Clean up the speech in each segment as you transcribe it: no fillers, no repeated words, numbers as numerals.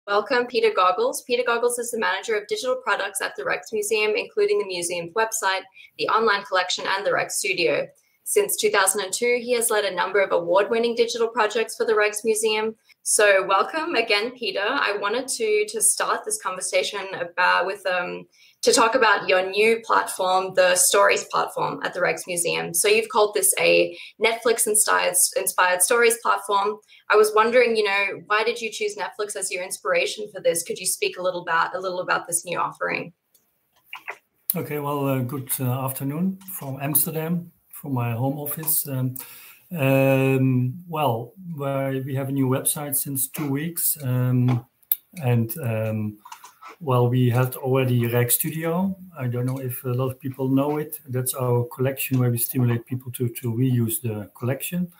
welcome Peter Gorgels. Peter Gorgels is the manager of digital products at the Rjksmusem, including the museum's website, the online collection, and the Rjks Studio. Since 2002, he has led a number of award-winning digital projects for the Rjksmusem. So welcome again, Peter. I wanted to start this conversation to talk about your new platform, the Stories platform at the Rjksmusem. So you've called this a Netflix-inspired stories platform. I was wondering, why did you choose Netflix as your inspiration for this? Could you speak a little about this new offering? Okay, well, good afternoon from Amsterdam, from my home office. We have a new website since 2 weeks, we had already Rjks Studio. I don't know if a lot of people know it. That's our collection where we stimulate people to reuse the collection.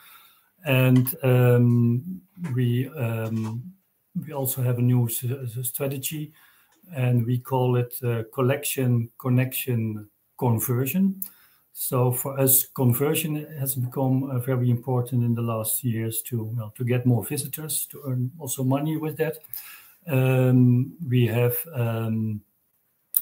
And we also have a new strategy, and we call it collection, connection, conversion. So for us, conversion has become very important in the last years to get more visitors, to earn also money with that. We have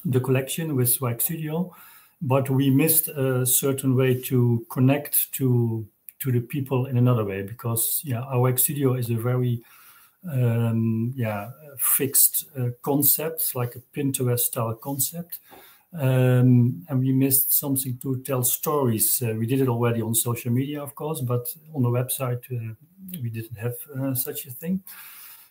the collection with Rjks Studio, but we missed a certain way to connect to the people in another way, because our Rjks Studio is a very fixed concept, like a Pinterest style concept. And we missed something to tell stories. We did it already on social media, of course, but on the website we didn't have such a thing.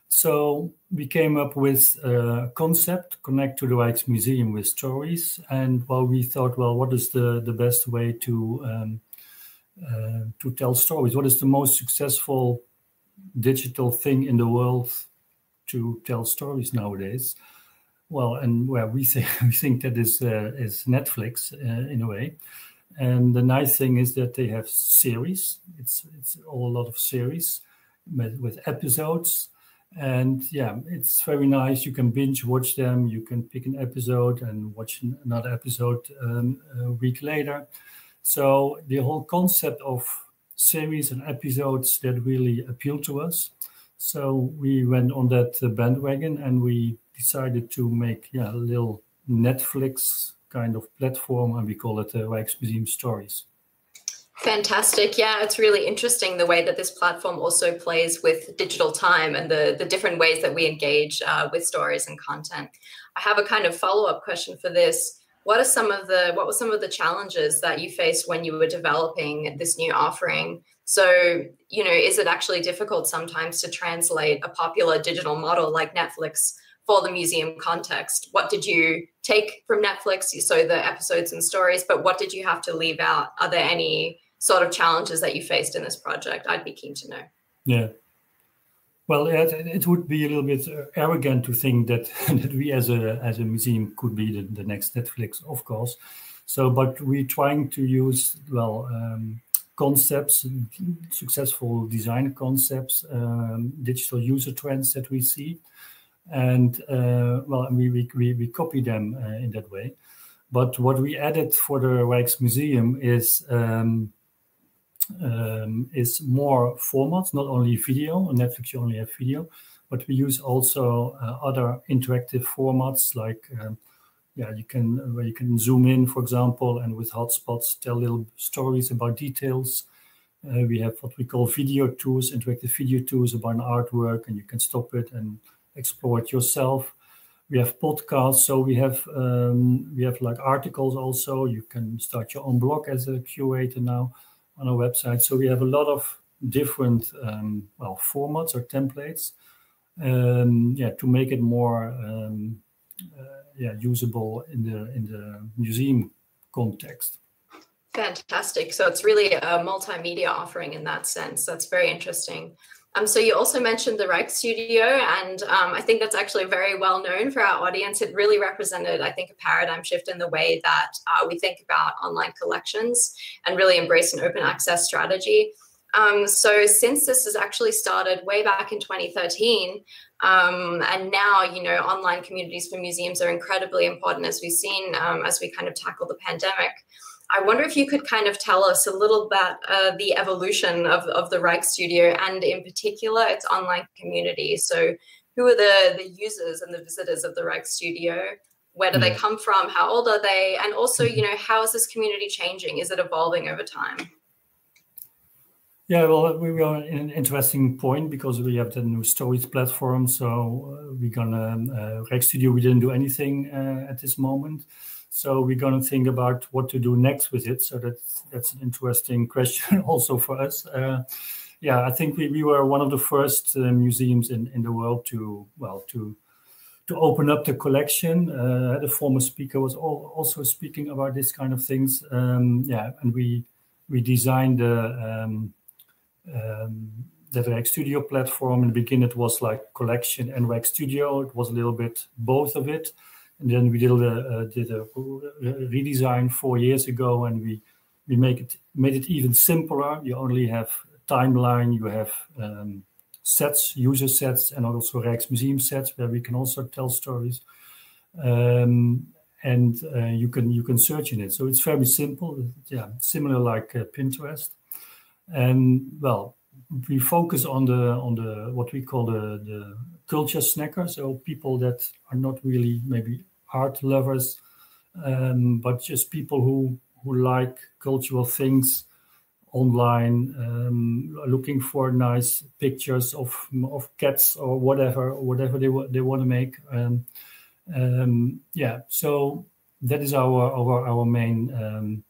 So we came up with a concept, connect to the Rjksmusem with stories. And we thought, what is the best way to tell stories? What is the most successful digital thing in the world to tell stories nowadays? We think that is Netflix in a way. And the nice thing is that they have series. It's a lot of series with episodes. And it's very nice. You can binge watch them. You can pick an episode and watch another episode a week later. So the whole concept of series and episodes that really appealed to us. So we went on that bandwagon, and we decided to make a little Netflix kind of platform, and we call it Rjksmusem Stories. Fantastic. Yeah, it's really interesting the way that this platform also plays with digital time and the different ways that we engage with stories and content. I have a kind of follow-up question for this. What were some of the challenges that you faced when you were developing this new offering? So, is it actually difficult sometimes to translate a popular digital model like Netflix for the museum context? What did you take from Netflix? So the episodes and stories, but what did you have to leave out? Are there any sort of challenges that you faced in this project? I'd be keen to know. Yeah. Well, it would be a little bit arrogant to think that we as a museum could be the next Netflix, of course. So, but we're trying to use, concepts, successful design concepts, digital user trends that we see. And we copy them in that way. But what we added for the Rjksmusem is more formats, not only video. On Netflix you only have video, but we use also other interactive formats like you can zoom in, for example, and with hotspots tell little stories about details. We have what we call video tours, interactive video tours about an artwork, and you can stop it and explore it yourself. We have podcasts, so we have like articles also. You can start your own blog as a curator now on our website. So we have a lot of different formats or templates to make it more usable in the museum context. Fantastic. So it's really a multimedia offering in that sense. That's very interesting. So you also mentioned the Rjks Studio, and I think that's actually very well known for our audience. It really represented, I think, a paradigm shift in the way that we think about online collections and really embrace an open access strategy. So since this has actually started way back in 2013, and now, online communities for museums are incredibly important, as we've seen as we kind of tackle the pandemic. I wonder if you could kind of tell us a little about the evolution of the Rjks Studio and in particular its online community. So, who are the users and the visitors of the Rjks studio? Where do they come from? How old are they? And also, you know, how is this community changing? Is it evolving over time? Yeah, well, we are in an interesting point because we have the new stories platform. So we're gonna Rjks Studio. We didn't do anything at this moment, so we're gonna think about what to do next with it. So that's an interesting question also for us. Yeah, I think we were one of the first museums in the world to open up the collection. The former speaker was also speaking about this kind of things. Yeah, and we designed the Rjks Studio platform. In the beginning, it was like collection and Rjks Studio. It was a little bit both of it. And then we did a redesign 4 years ago, and we made it even simpler. You only have a timeline, you have sets, user sets, and also Rjksmusem sets where we can also tell stories. And you can search in it. So it's very simple. Yeah, similar like Pinterest. And well, we focus on the what we call the culture snacker, so people that are not really maybe art lovers, but just people who like cultural things online, looking for nice pictures of cats or whatever they want to make. Yeah, so that is our main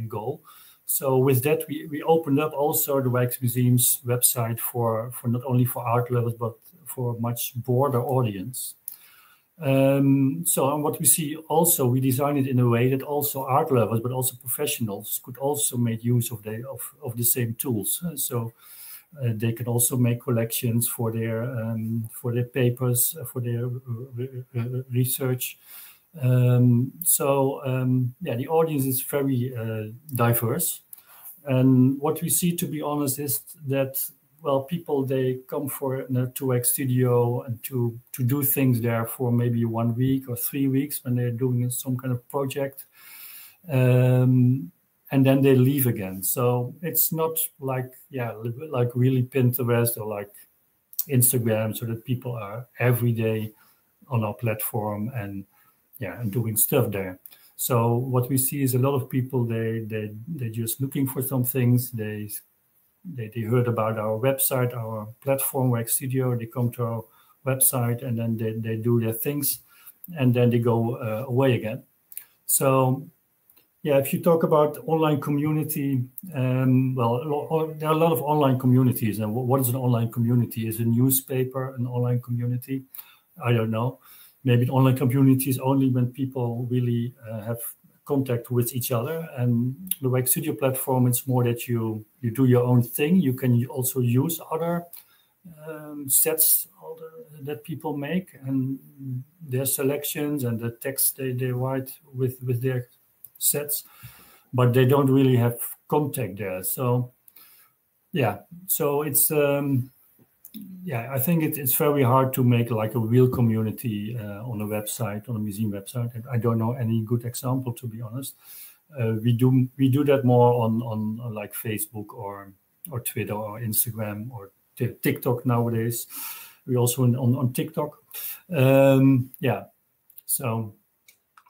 goal. So with that, we opened up also the Rjksmusem's website for not only for art lovers, but for a much broader audience. So what we see also, we designed it in a way that also art lovers, but also professionals could also make use of the same tools. So they can also make collections for their papers, for their research. Yeah, the audience is very diverse, and what we see, to be honest, is that well, people, they come to Rjks Studio and to do things there for maybe 1 week or 3 weeks when they're doing some kind of project, and then they leave again. So it's not like really Pinterest or like Instagram, so that people are every day on our platform and doing stuff there. So what we see is a lot of people, they're just looking for some things. They heard about our website, our platform, Rjks Studio. They come to our website and then they do their things, and then they go away again. So yeah, if you talk about online community, well, there are a lot of online communities. And what is an online community? Is a newspaper an online community? I don't know. Maybe an online community is only when people really have contact with each other. And the Rjks Studio platform, it's more that you do your own thing. You can also use other sets that people make and their selections and the text they write with their sets, but they don't really have contact there. So yeah, so it's I think it's very hard to make like a real community on a website, on a museum website. I don't know any good example, to be honest. We do that more on like Facebook or Twitter or Instagram or TikTok nowadays. We also on TikTok. Yeah, so.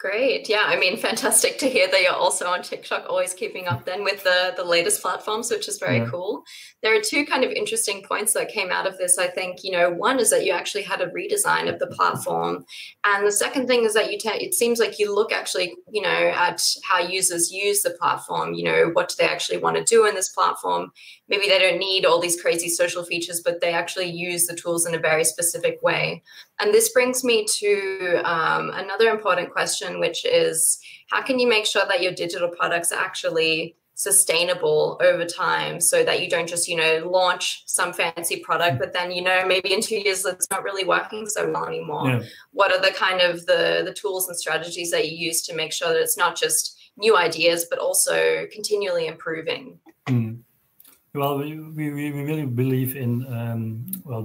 Great. Yeah, I mean, fantastic to hear that you're also on TikTok, always keeping up then with the latest platforms, which is very cool. There are two kind of interesting points that came out of this, I think. You know, one is that you actually had a redesign of the platform. And the second thing is that it seems like you look actually, you know, at how users use the platform. You know, what do they actually want to do in this platform? Maybe they don't need all these crazy social features, but they actually use the tools in a very specific way. And this brings me to another important question, which is how can you make sure that your digital products are actually sustainable over time, so that you don't just, you know, launch some fancy product, but then, you know, maybe in 2 years it's not really working so well anymore. Yeah. What are the kind of the tools and strategies that you use to make sure that it's not just new ideas, but also continually improving? Well, we really believe in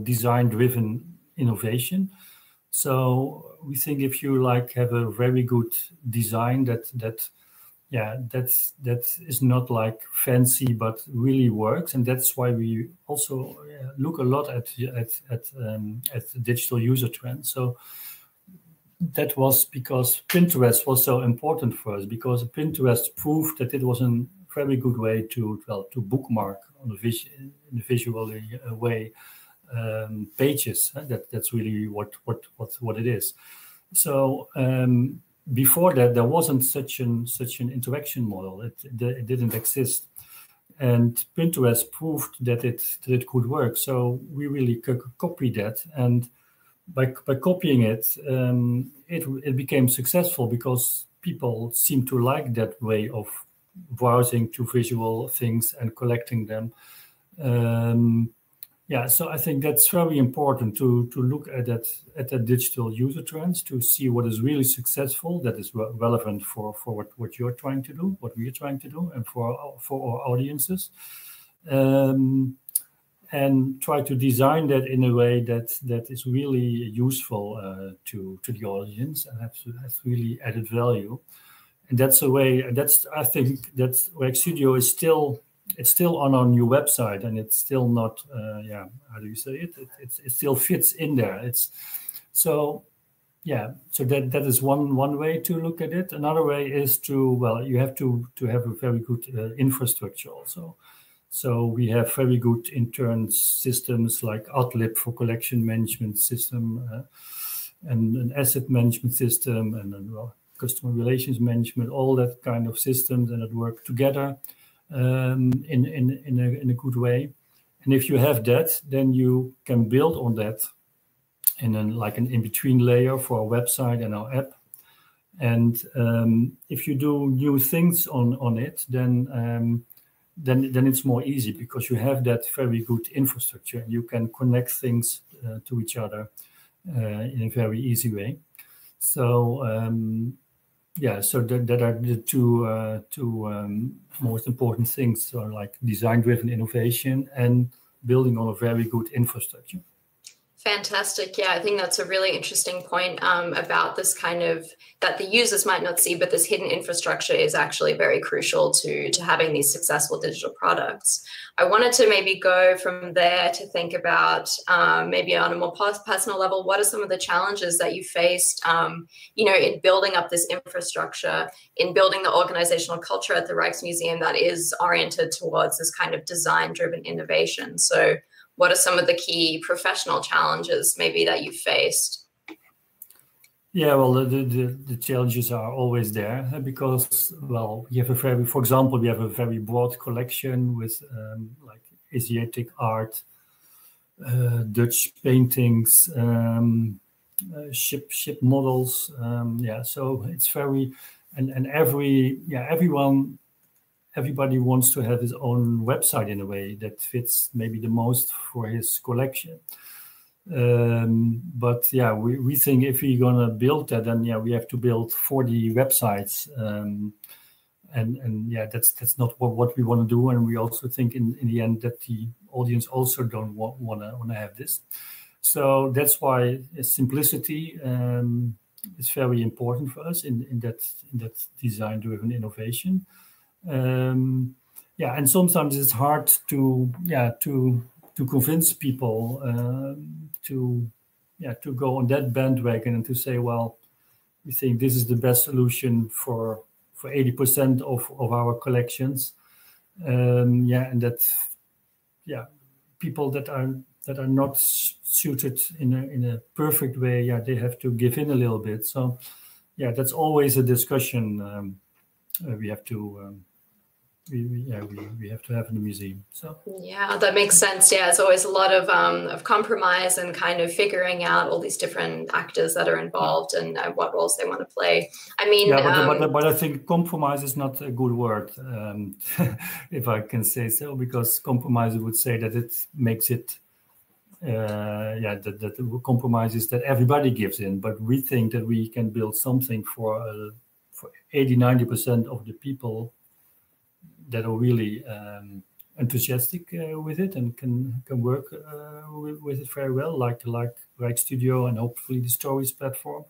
design-driven innovation. So we think if you like have a very good design that that is not like fancy, but really works, and that's why we also look a lot at the digital user trends. So that was because Pinterest was so important for us, because Pinterest proved that it was a very good way to bookmark in a visual way pages. That's really what it is. So before that, there wasn't such an interaction model. It didn't exist, and Pinterest proved that it could work. So we really copied that, and by copying it, it became successful because people seem to like that way of browsing to visual things and collecting them. So I think that's very important to look at the digital user trends, to see what is really successful, that is relevant for what you're trying to do, what we're trying to do, and for our audiences. And try to design that in a way that is really useful to the audience and has really added value. And that's a way. I think that Rjks Studio is still on our new website, and it's still not. How do you say it? It still fits in there. So that is one way to look at it. Another way is you have to have a very good infrastructure also. So we have very good intern systems like Adlib for collection management system, and an asset management system, and then customer relations management, all that kind of systems, and it work together in a good way. And if you have that, then you can build on that in an in-between layer for our website and our app. And if you do new things on it, then it's more easy, because you have that very good infrastructure. You can connect things to each other in a very easy way. So so that are the two most important things, so like design-driven innovation and building on a very good infrastructure. Fantastic. Yeah, I think that's a really interesting point about this kind of, that the users might not see, but this hidden infrastructure is actually very crucial to having these successful digital products. I wanted to maybe go from there to think about maybe on a more personal level, what are some of the challenges that you faced, in building up this infrastructure, in building the organizational culture at the Rjksmusem that is oriented towards this kind of design-driven innovation? So what are some of the key professional challenges maybe that you faced? Yeah, well, the challenges are always there, because, we have for example, we have a very broad collection with like Asiatic art, Dutch paintings, ship models. So it's very, and everybody wants to have his own website in a way that fits maybe the most for his collection. But we think if we're gonna build that, then we have to build 40 websites, and that's not what we want to do. And we also think in the end that the audience also don't want to have this. So that's why simplicity is very important for us in that design-driven innovation. And sometimes it's hard to convince people to go on that bandwagon and to say, well, we think this is the best solution for 80% of our collections. And that people that are not suited in a perfect way, they have to give in a little bit. So that's always a discussion we have to. We have to have in the museum. So that makes sense. It's always a lot of compromise and kind of figuring out all these different actors that are involved and what roles they want to play. I mean, but I think compromise is not a good word, if I can say so, because compromise would say that it makes it that the compromise is that everybody gives in. But we think that we can build something for 80-90% of the people that are really enthusiastic with it and can work with it very well, like Rjks Studio and hopefully the Stories platform.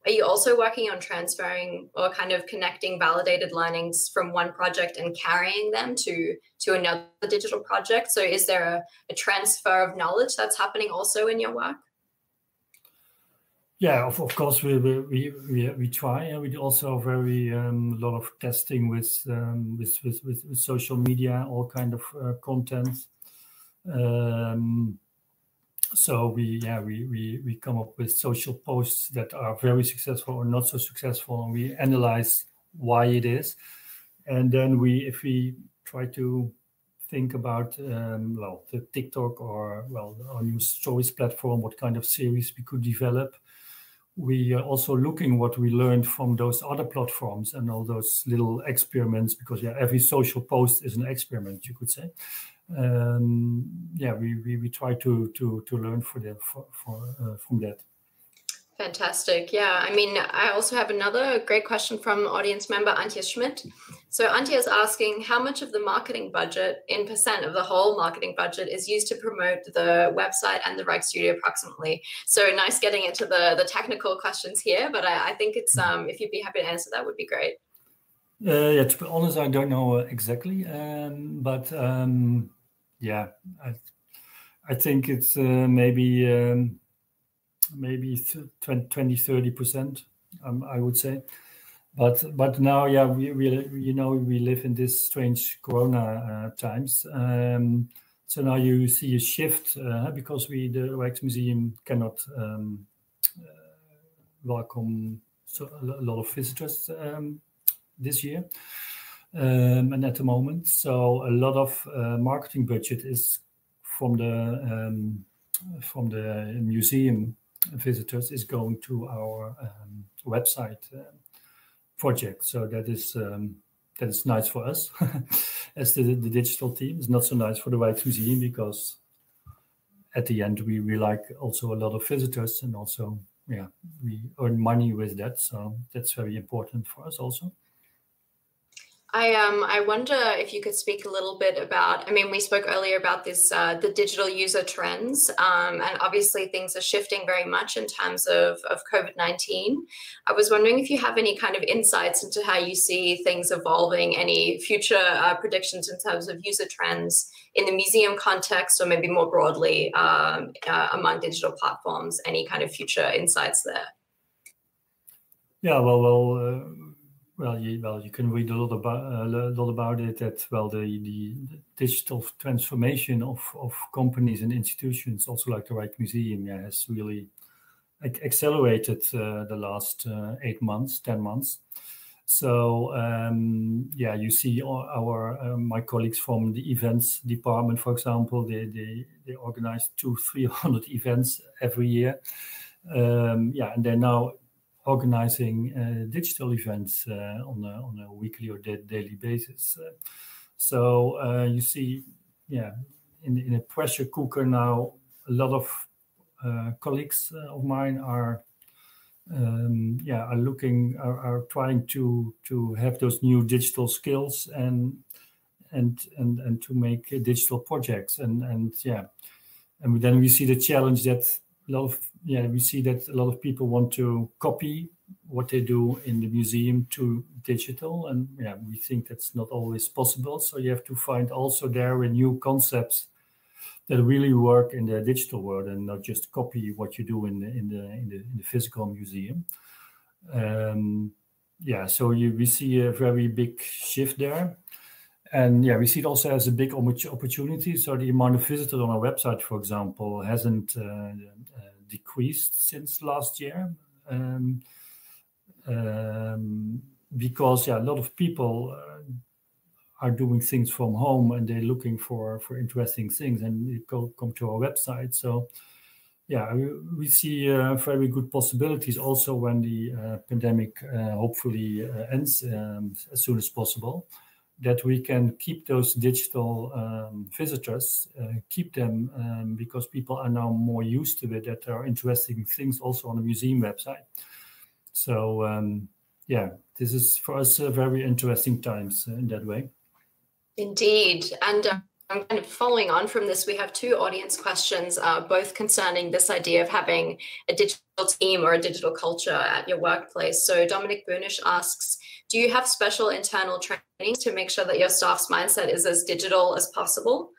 Are you also working on transferring or kind of connecting validated learnings from one project and carrying them to another digital project? So is there a transfer of knowledge that's happening also in your work? Yeah, of course we try, and we also very lot of testing with social media, all kind of content. So we come up with social posts that are very successful or not so successful, and we analyze why it is, and then if we try to think about the TikTok or our new stories platform, what kind of series we could develop. We are also looking what we learned from those other platforms and all those little experiments, because every social post is an experiment, you could say. We try to learn from that. Fantastic. Yeah, I mean, I also have another great question from audience member Antje Schmidt. So Antje is asking, how much of the marketing budget, in percent of the whole marketing budget, is used to promote the website and the Rjksstudio approximately? So nice getting into the technical questions here, but I think it's if you'd be happy to answer, that would be great. To be honest, I don't know exactly, but I think it's maybe 20-30%, I would say. But now, we live in this strange Corona times. So now you see a shift because the Rjksmusem cannot welcome a lot of visitors this year, and at the moment. So a lot of marketing budget is from the museum visitors is going to our website project. So that is nice for us as the digital team. It's not so nice for the Rjksmusem, because at the end we like also a lot of visitors, and also we earn money with that. So that's very important for us also. I wonder if you could speak a little bit about, I mean, we spoke earlier about this, the digital user trends, and obviously things are shifting very much in terms of COVID-19. I was wondering if you have any kind of insights into how you see things evolving, any future predictions in terms of user trends in the museum context, or maybe more broadly among digital platforms, any kind of future insights there? Yeah, well, you can read a lot about it. That the digital transformation of companies and institutions, also like the Rjksmusem, has really accelerated the last 8 months, 10 months. So you see my colleags from the events department, for example, they organize 200-300 events every year. And they're now organizing digital events on a weekly or daily basis. So you see, in a pressure cooker now, a lot of colleagues of mine are trying to have those new digital skills and to make digital projects, and then we see the challenge that we see that a lot of people want to copy what they do in the museum to digital, and we think that's not always possible. So you have to find also there new concepts that really work in the digital world, and not just copy what you do in the physical museum. So we see a very big shift there. And we see it also as a big opportunity. So the amount of visitors on our website, for example, hasn't decreased since last year, because a lot of people are doing things from home, and they're looking for interesting things, and they come to our website. So we see very good possibilities also when the pandemic hopefully ends as soon as possible, that we can keep those digital visitors, keep them, because people are now more used to it, that there are interesting things also on the museum website. So this is for us very interesting times in that way. Indeed. And I'm kind of following on from this. We have two audience questions, both concerning this idea of having a digital team or a digital culture at your workplace. So Dominic Bunish asks, do you have special internal trainings to make sure that your staff's mindset is as digital as possible?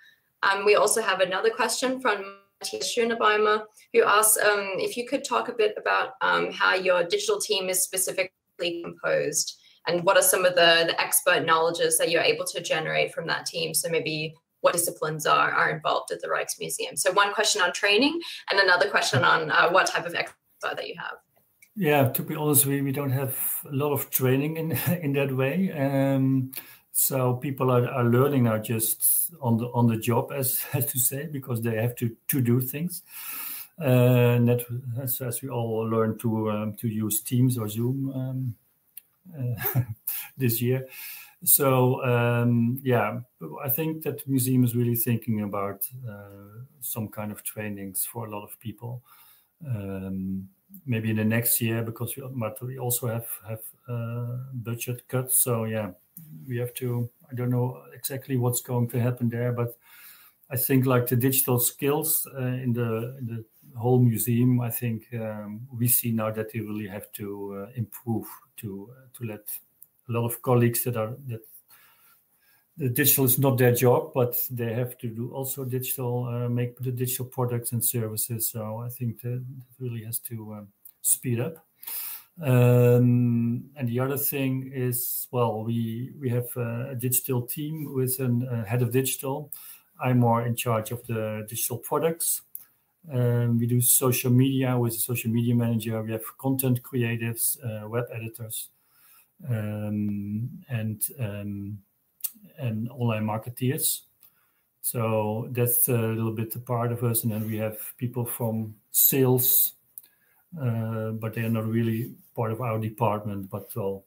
We also have another question from Matthias Schönebeimer, who asks if you could talk a bit about how your digital team is specifically composed and what are some of the expert knowledges that you're able to generate from that team. So maybe what disciplines are involved at the Rjksmusem. So one question on training and another question on what type of expert that you have. Yeah, to be honest, we don't have a lot of training in that way. So people are learning now just on the job, as to say, because they have to do things. As we all learn to use Teams or Zoom this year. So yeah, I think that the museum is really thinking about some kind of trainings for a lot of people. Maybe in the next year, because we also have budget cuts. So yeah, we have to. I don't know exactly what's going to happen there, but I think like the digital skills in the whole museum, I think we see now that they really have to improve to let a lot of colleagues that the digital is not their job, but they have to do also digital, make the digital products and services. So I think that really has to speed up. And the other thing is, well, we have a digital team with a head of digital. I'm more in charge of the digital products. We do social media with a social media manager. We have content creatives, web editors, and online marketeers. So that's a little bit a part of us. And then we have people from sales, but they are not really part of our department, but well,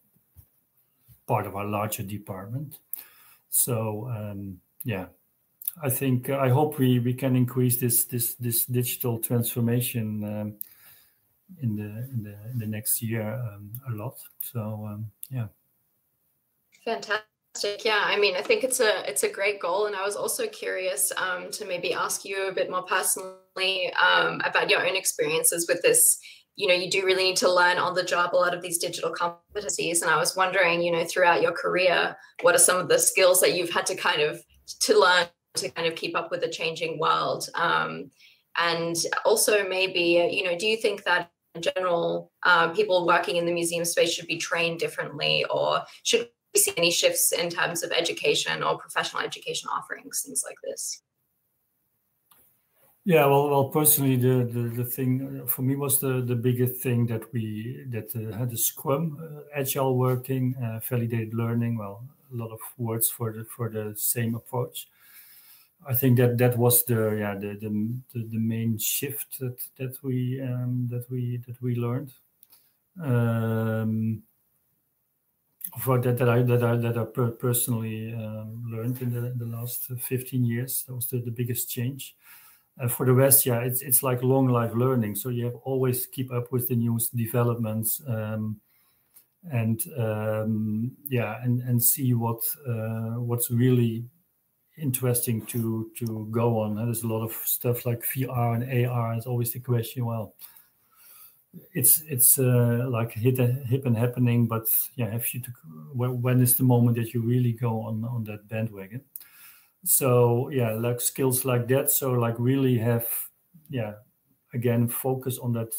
part of our larger department. So yeah, I hope we can increase this digital transformation in the next year a lot. So yeah. Fantastic. Yeah, I mean, I think it's a great goal, and I was also curious to maybe ask you a bit more personally about your own experiences with this. You know, you do really need to learn on the job a lot of these digital competencies, and I was wondering, you know, throughout your career, what are some of the skills that you've had to kind of learn to kind of keep up with the changing world, and also maybe, you know, do you think that in general people working in the museum space should be trained differently, or should we see any shifts in terms of education or professional education offerings, things like this? Yeah, well, personally, the thing for me was the biggest thing that had the Scrum, agile working, validated learning. Well, a lot of words for the same approach. I think that was the main shift that we learned. For that I personally learned in the last 15 years. That was the biggest change. For the rest, yeah, it's like long life learning. So you have always keep up with the newest developments, and see what's really interesting to go on. There's a lot of stuff like VR and AR. It's always the question. Well, it's like hip and happening, but yeah, when is the moment that you really go on that bandwagon? So yeah, like skills like that. So like really have, again, focus on that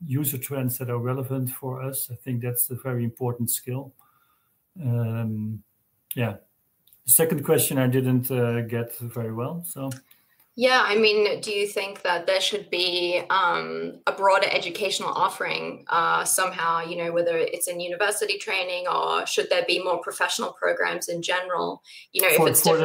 user trends that are relevant for us. I think that's a very important skill. The second question I didn't get very well. So. Yeah, I mean, do you think that there should be a broader educational offering somehow, you know, whether it's in university training, or should there be more professional programs in general? You know, if it's for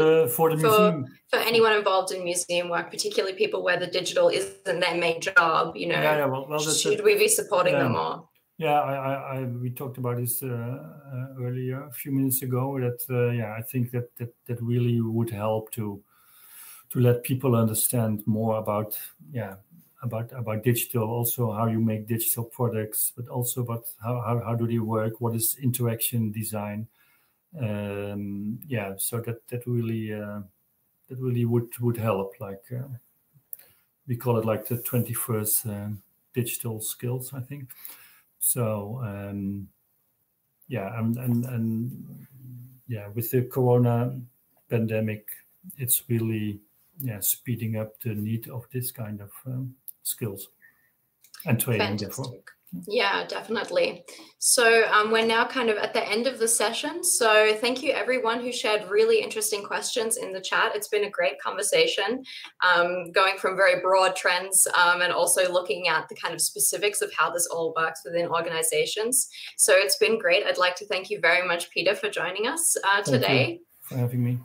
the museum, for anyone involved in museum work, particularly people where the digital isn't their main job, you know, should we be supporting them more? Yeah, we talked about this earlier, a few minutes ago. That I think that really would help to let people understand more about digital, also how you make digital products, but also about how do they work, what is interaction design. So that really really would help. Like we call it like the 21st digital skills, I think. So yeah, and yeah, with the Corona pandemic, it's really speeding up the need of this kind of skills and training. Fantastic. Therefore. Yeah, definitely. So we're now kind of at the end of the session. So thank you everyone who shared really interesting questions in the chat. It's been a great conversation, going from very broad trends and also looking at the kind of specifics of how this all works within organizations. So it's been great. I'd like to thank you very much, Peter, for joining us today. Thank you for having me.